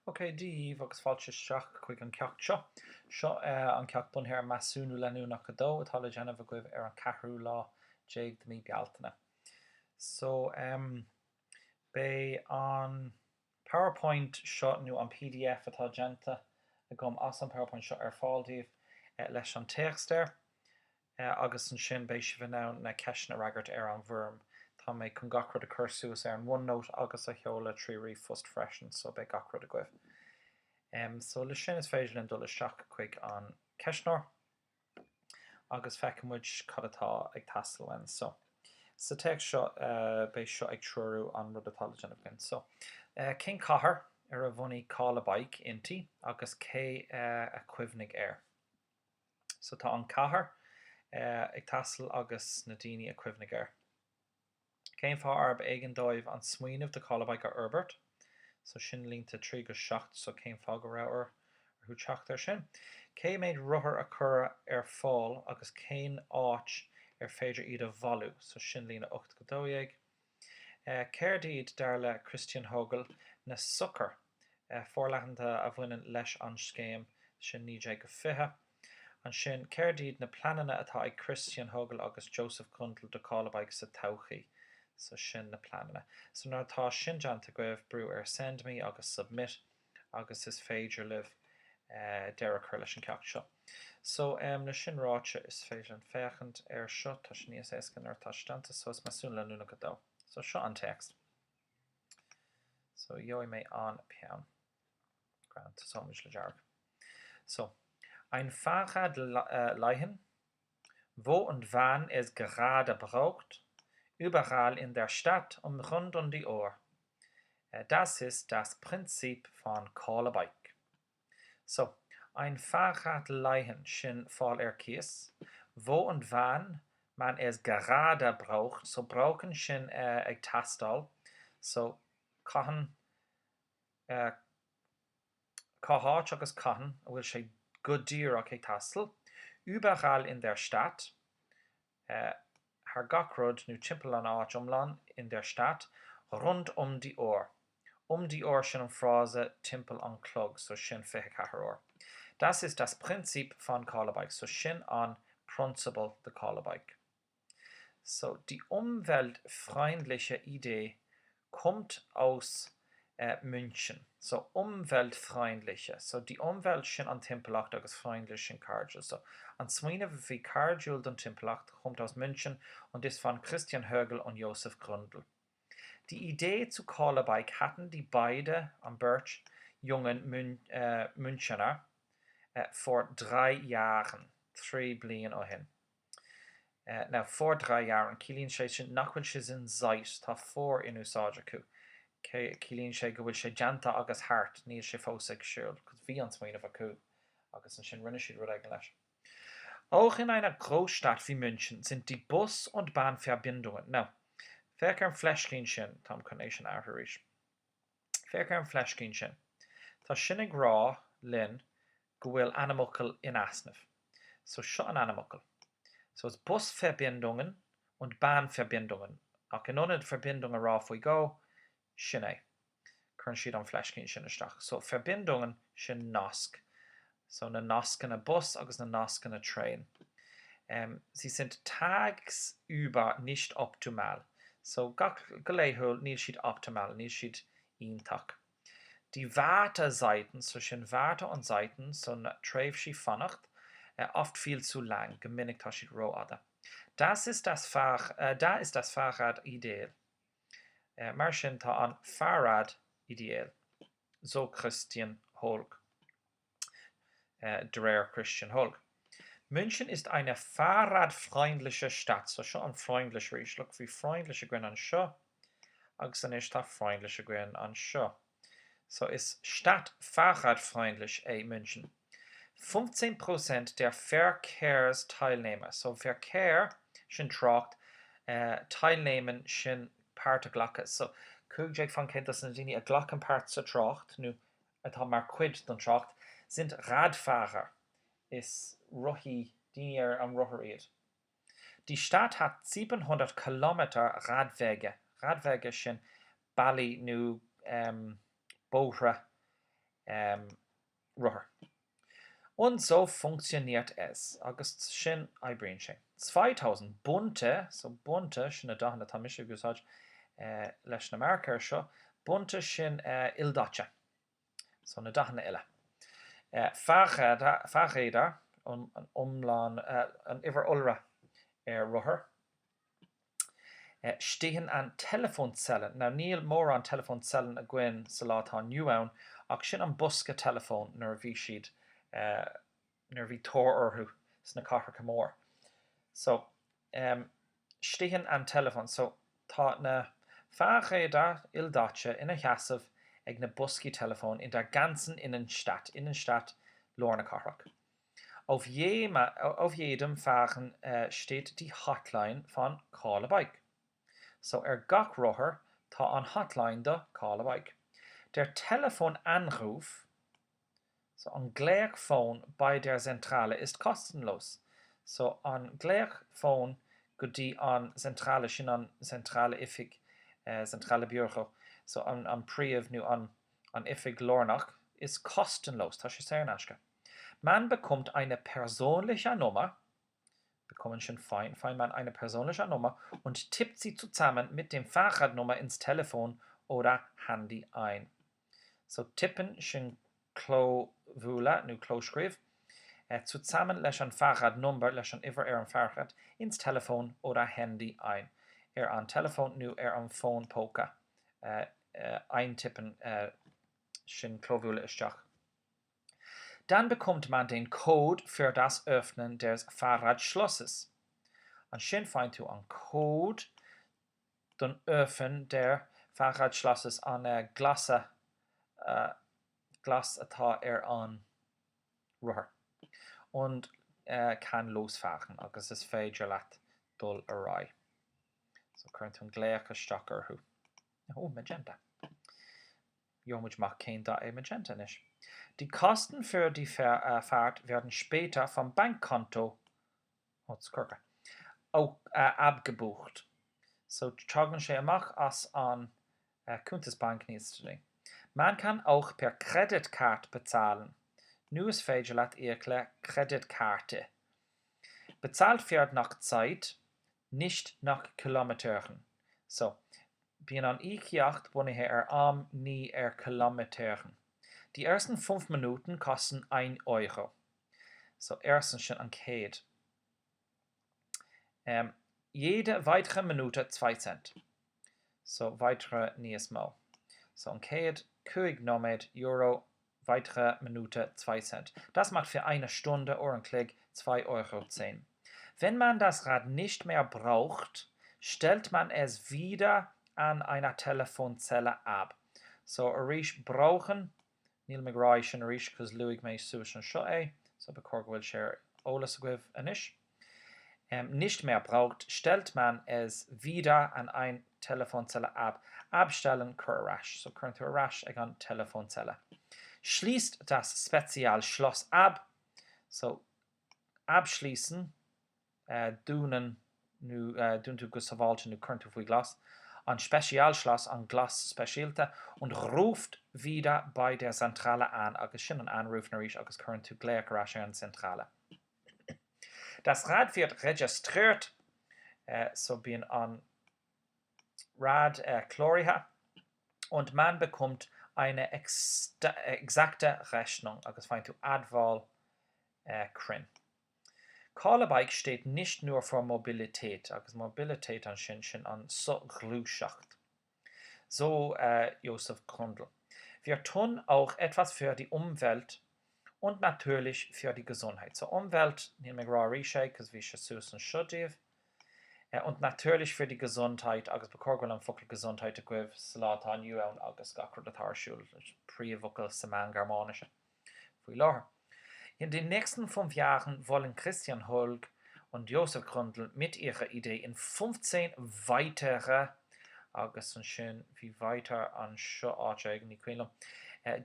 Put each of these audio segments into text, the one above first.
Okay, díomh agus fáilte isteach chuig an ceacht seo. Seo an ceacht bun ar Measúnú Leanúnach dó, atá le déanamh agaibh ar an 4 lá déag de mí bealtaine. So, bé an PowerPoint seo nó an PDF atá déanta a gom as an PowerPoint seo ar fáildíobh leis an téacstéir, agus an sin bé si bhná na ceisna ragart ar an bhirm. Tá mé chun gacrad a chursús ar an OneNote agus a cheola trí rí fust freisin, so bé gacrad a goibh. So le sin is féidir an dul isteach chuig an ceisneoir agus feicimid cad atá ag tasalhain. So sa teacht seo bé seo ag trúrú an rud atá le déanamh gin. So cén cathair ar a bhunaí cála baig intí agus cé a cuimhnig air. So tá an cathair ag tasal agus na daoine a cuimhnig air. Céim fá arb éigen dóibh an smaoinemh de cála baig a Herbert. So sin línta 3 go 7, so céim fá go raibh ar thu teacht ar sin. Cé méid ruthair a chur ar fáil agus cén áit ar féidir iad a bhalú, so sin lína 8 go 2. Céir iad dar le Christian Hogel na sucr forleathananta a bhaineann leis an scéim sin 9 go 5. An sin céir iad na planana atá ag Christian Hogel agus Joseph Grundle de cála baig sa todhchaí. So sin na planana. So nar tá sin deanta goibh brú ar send me agus submit agus is féidir libh deire chuir leis an ceacht seo. So na sin ráite is féidir an féchant ar seo tá sin níos éascan ar táistanta, so is Measúnú Leanúnach go dó. So seo an text. So jooi mé an pean. Grant, so much le jarg. So, ein Fahrrad leihen, wo und wann es gerade braucht, überall in der Stadt und rund um die Uhr. Das ist das Prinzip von cála baig. So, ein Fahrrad leihen sin fáil ar kies, wo und wann man es gerade braucht, so brauchen sin ag tastal, so cahan cahat agus cahan, bhfuil sé godíach ag tastal, überall in der Stadt, haar gachrod nu timpel an áit omlan in der Stadt, rund die Uhr. Die Uhr sin an Phrase timpel an clog, so sin 4 Uhr. Das ist das Prinzip von cála baig, so sin an Principle de cála baig. So die umweltfreundliche Idee kommt aus München. So umweltfreundliche. So die Umwelt sin an Timpelacht agus freundlich in Cargill. So an Smaoinemh wie Cargill den Timpelacht kommt aus München und ist von Christian Hogel und Joseph Grundle. Die Idee zu cála baig hatten die beide am Birch jungen Münchener vor 3 Jahren. 3 blian ó hin. Now, vor 3 Jahren, Cilíonn sé sin nachfuil sé sin zait tá fór in úsáide acu. Cilíonn sé go bhfuil sé deanta agus hart níl sé fós ag siúil, cos bhí an smaoinemh acu agus an sin rinne siad rud ag leis. Auch in einer Großstadt wie München sind die Bus- und Bahnverbindungen. Now, feicr an fleiscín sin, tám chun é sin airtharéis. Feicr an fleiscín sin. Tá sin ag rá linn go bhfuil animacal in asnamh. So seo an animacal. So it's Busverbindungen und Bahnverbindungen. Ach in onad Verbindungen rá faoi go, sin é. Churn siad an fleiscín sin isteach. So Verbindungen sin nasc. So na nascan a bus agus na nascan a train. Sie sind tagsüber nicht optimal. So goléithúil níl siad optimal, níl siad iontach. Die Wartezeiten, so sin Warte und Seiten, so na tréimh sí fannacht, oft viel zu lang, geminnig tá siad róada. Da ist das Fahrrad ideal. Mar sin tá an Fahrrad ideal. So Christian Holg. Der Christian Holg. München ist eine fahrradfreundliche Stadt. So schon an freundlich riecht. Look wie freundliche gwen an seo. Agus an ist tá freundliche gwen an seo. So ist Stadt fahrradfreundlich, München. 15% der Verkehrsteilnehmer. So Verkehr sin tracht, teilnehmen sin páirte glacha. So cúig fan céint as na daoine a glachan páirt sa tracht, nu atá mar cuid don tracht, sind Radfahrer. Is ruhí daoine an ruthair iad. Die Stadt hat 700 Kilometer Radwege. Radwege sin bailí nu bóithre ruther. Und so funktioniert es. Agus sin aibríonn sé. 2000 bunte, so bunte sin na dahanna tá mise gúsáid leis na America seo, bunte sin ildáte. So na dahanna ile. Fagéda an umlán an iver ulra ruther. Stíhan an telefóncellen. Now níl mór an telefóncellen a gcuin sa látá nniuann, ach sin an busca telefón nar bhí siad nar bhí tóir orthú sna cathacha mór. So, stíhan an telefón. So, tá na fagéda ildáte ina cheasamh ag na busci telefón in der ganzen Innenstadt lorna cathrach. Auf jedem Fachen steht die Hotline von Call a Bike. So gach ruther tá an Hotline de Call a Bike. Der Telefonanruf, so an Gleichphone bei der Zentrale ist kostenlos. So an Gleichphone go dtí an Zentrale sin an Zentrale ifig, Zentrale Bureau. So an príomh nu an ifig Leanúnach ist kostenlos. Tá sé séir náisce. Man bekommt eine persönliche Nummer, bekommen schon fein man eine persönliche Nummer und tippt sie zusammen mit dem Fahrradnummer ins Telefon oder Handy ein. So tippen schon Clo-Vula, nu Clo-Schrift, zusammen leis an Fahrradnummer, leis an iver an Fahrrad, ins Telefon oder Handy ein. An Telefon, nu an Phone poker, eintippen, schon Clo-Vula isteach. Dann bekommt man den Code für das Öffnen des Fahrradschlosses. An sin feint du an Code den Öffnen der Fahrradschlosses an Glas atá an ruther. Und kann losfahren, agus is féidir leat dul ará. So current an gléach isteach orthú. Oh, magenta. Jomuid macht kein da magenta nicht. Die Kosten für die Fahrt werden später vom Bankkonto abgebucht. So tragen sie amach as an Kundesbank nicht. Man kann auch per Kreditkarte bezahlen. Nu is féidir leat éacla Kreditkarte. Bezahlt wird nach Zeit, nicht nach Kilometern. So, bíonn an íceacht bunaithe am ní Kilometern. Die ersten 5 Minuten kosten 1 Euro. So, erstens schon an Cade. Jede weitere Minute 2 Cent. So, weitere níos mó. So, an Cade, 2 Euro, weitere Minute 2 Cent. Das macht für eine Stunde oder ein Klick 2,10 Euro. Wenn man das Rad nicht mehr braucht, stellt man es wieder an einer Telefonzelle ab. So, brauchen Níl me grá sin arís cos Bl5 Measu an seo so becor bhfuil sé ólas a gcuibh anois. Nicht mehr braucht, stellt man es wieder an ein Telefonzelle ab. Abstellen cur arás. So current arás ag an Telefonzelle. Schließt das Spezialschloss ab. So abschließen dún tú go saváilte nu current faoi glas. An Spezialschloss an Glas Spezialte und ruft wieder bei der Zentrale an, agus sin an Anruf narís agus current to gléach an Zentrale. Das Rad wird registriert, so bíonn an Rad chlórithe, und man bekommt eine exakte Rechnung, agus feint tú adval crin. Call a Bike steht nicht nur für Mobilität, agus Mobilität an sin an so glúiseacht. So Josef Grundl. Wir tun auch etwas für die Umwelt und natürlich für die Gesundheit. So Umwelt, nehmen wir gerade Rische, because wir Susan Schuddiv. Und natürlich für die Gesundheit, agus bekorgul an focal Gesundheit gwyf salat an yuan agus gacrod atharshul, pre-vocal saman garmonische. Fui lor. In den nächsten 5 Jahren wollen Christian Holg und Josef Grundl mit ihrer Idee in 15 weitere, agus und schön wie weiter an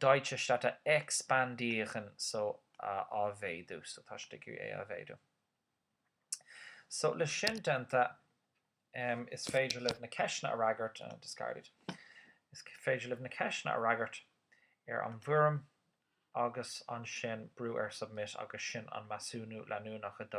deutsche Städte expandieren, so avedu, so tashtegu avedu. So le sin denta is féidir liv na ceisna a ragart discarded. Is féidir liv na ceisna a ragart an bhuairm agus an sin brú ar submit agus sin an Measúnú Leanúnach a dó